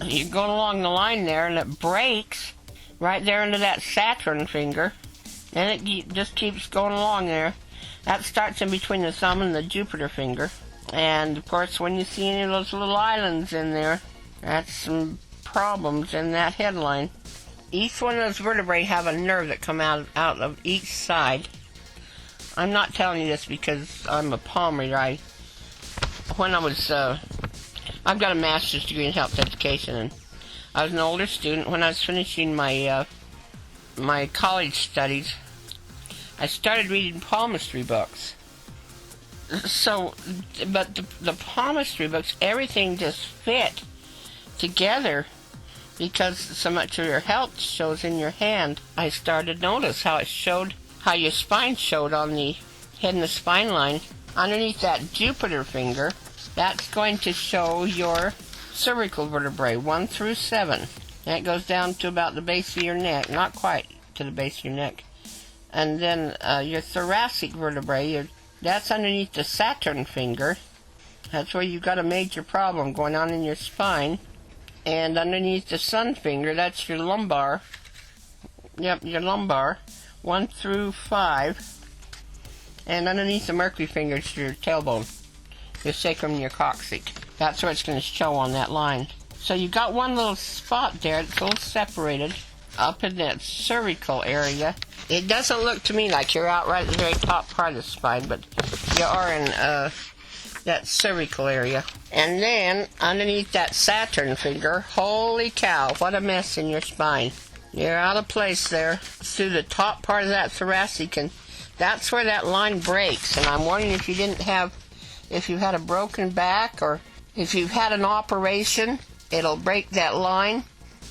You're going along the line there, and it breaks right there into that Saturn finger, and it just keeps going along there. That starts in between the thumb and the Jupiter finger. And, of course, when you see any of those little islands in there, that's some problems in that headline. Each one of those vertebrae have a nerve that come out of each side. I'm not telling you this because I'm a palm reader. I've got a master's degree in health education, and I was an older student. When I was finishing my college studies, I started reading palmistry books. But the palmistry books, everything just fit together because so much of your health shows in your hand. I started to notice how your spine showed on the head and the spine line. Underneath that Jupiter finger, that's going to show your cervical vertebrae, 1 through 7. That goes down to about the base of your neck, not quite to the base of your neck. And then your thoracic vertebrae, that's underneath the Saturn finger. That's where you've got a major problem going on in your spine. And underneath the Sun finger, that's your lumbar. Yep, your lumbar, 1 through 5. And underneath the Mercury finger is your tailbone, your sacrum and your coccyx. That's where it's going to show on that line. So you've got one little spot there that's a little separated up in that cervical area. It doesn't look to me like you're out right at the very top part of the spine, but you are in that cervical area. And then underneath that Saturn finger, holy cow, what a mess in your spine. You're out of place there through the top part of that thoracic, and that's where that line breaks. And I'm wondering if you've had a broken back or if you've had an operation, it'll break that line.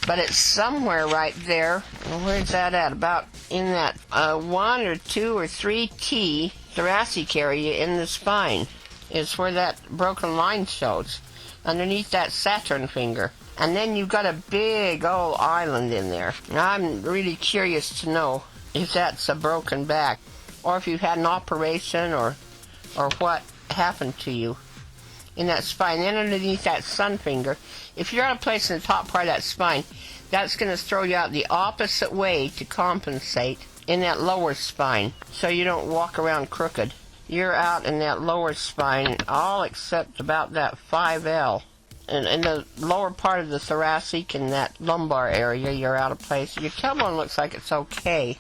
But it's somewhere right there. Where's that at? About in that 1 or 2 or 3 T thoracic area in the spine is where that broken line shows, underneath that Saturn finger. And then you've got a big old island in there. Now, I'm really curious to know if that's a broken back, or if you've had an operation, or what happened to you in that spine. Then underneath that Sun finger, if you're out of place in the top part of that spine, that's going to throw you out the opposite way to compensate in that lower spine, so you don't walk around crooked. You're out in that lower spine, all except about that 5L. And in the lower part of the thoracic and that lumbar area, you're out of place. Your tailbone looks like it's okay.